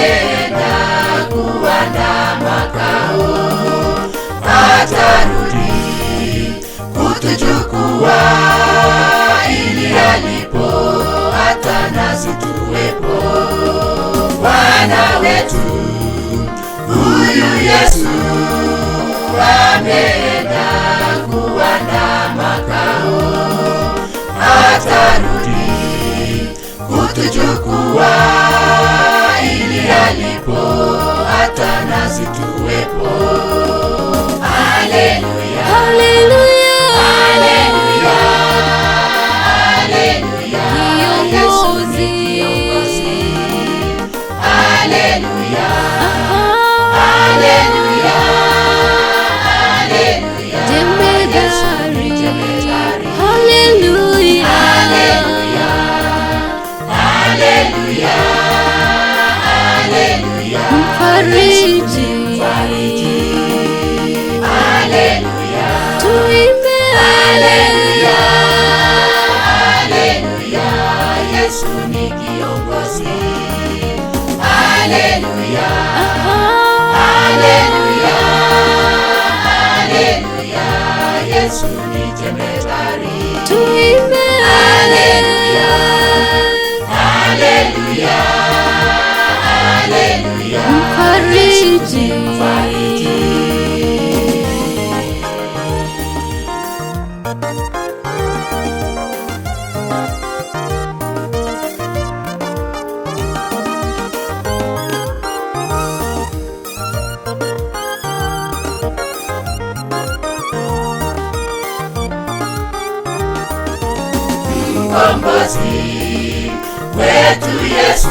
ameenda kuandaa makao, atarudi kutuchukua, ili alipo hata nasi tuwepo. Bwana wetu huyu Yesu ameenda kuandaa makao, atarudi kutuchukua, ili alipo hata nasi tuwepo. Haleluya, haleluya, haleluya, haleluya. Kiongozi, haleluya, haleluya, haleluya. Jemedari, haleluya, haleluya, haleluya, haleluya. Mfariji, haleluya, tuimbe haleluya, haleluya. Yesu ni kiongozi, haleluya, haleluya, haleluya. Yesu ni jemedari, tuimbe haleluya, haleluya, haleluya. Mfariji, mkombozi wetu Yesu,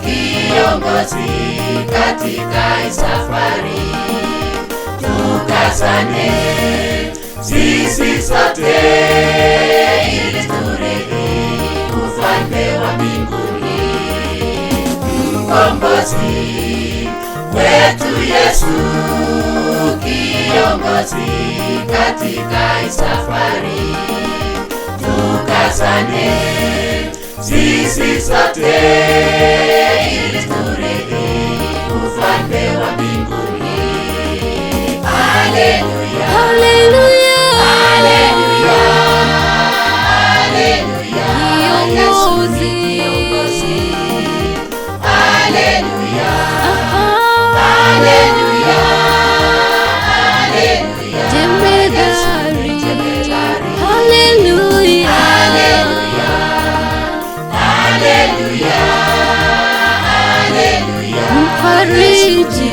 kiongozi katika safari. Tukazane sisi sote, ili turithi ufalme wa mbinguni. Mkombozi wetu Yesu, kiongozi katika safari. Tukazane sisi sote, ili turithi ufalme wa mbinguni. Haleluya, haleluya, haleluya, haleluya. Kiongozi, haleluya, haleluya, haleluya. Jemedari, haleluya, haleluya, haleluya, haleluya. Mfariji,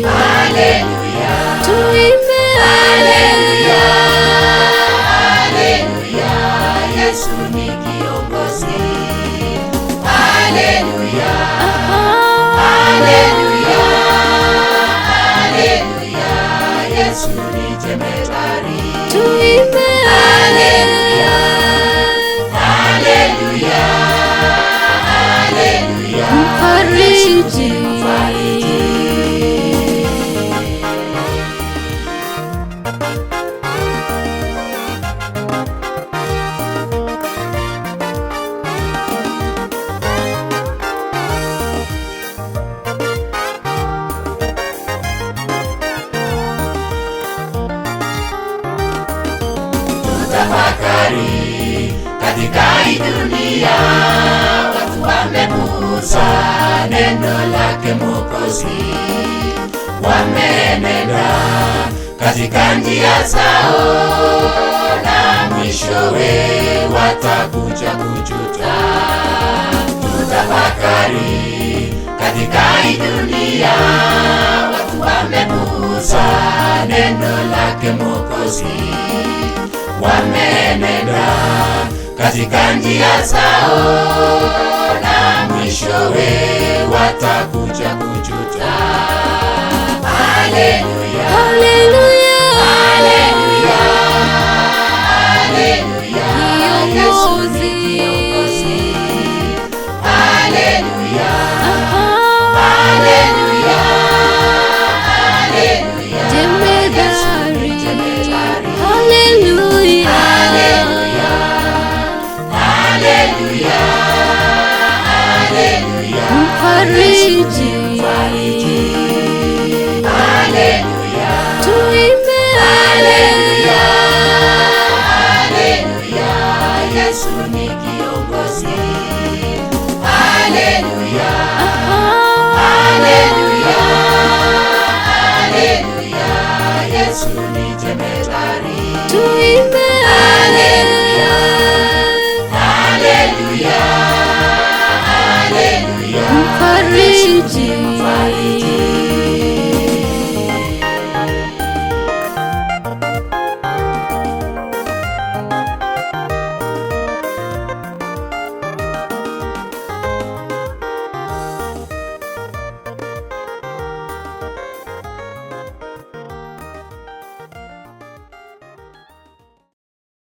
haleluya, tuimbe haleluya, haleluya. Yesu ni kiongozi, haleluya, haleluya, haleluya. Yesu ni jemedari, tuimbe haleluya, haleluya, haleluya. Mfariji, tafakari katika hii dunia, watu wamepuuza neno lake Mwokozi, wamenenda katika njia zao, na mwishowe watakuja kujuta. Tutafakari katika hii dunia, watu wamepuuza neno lake Mwokozi, wamenenda katika njia zao, na mwishowe watakuja kujuta.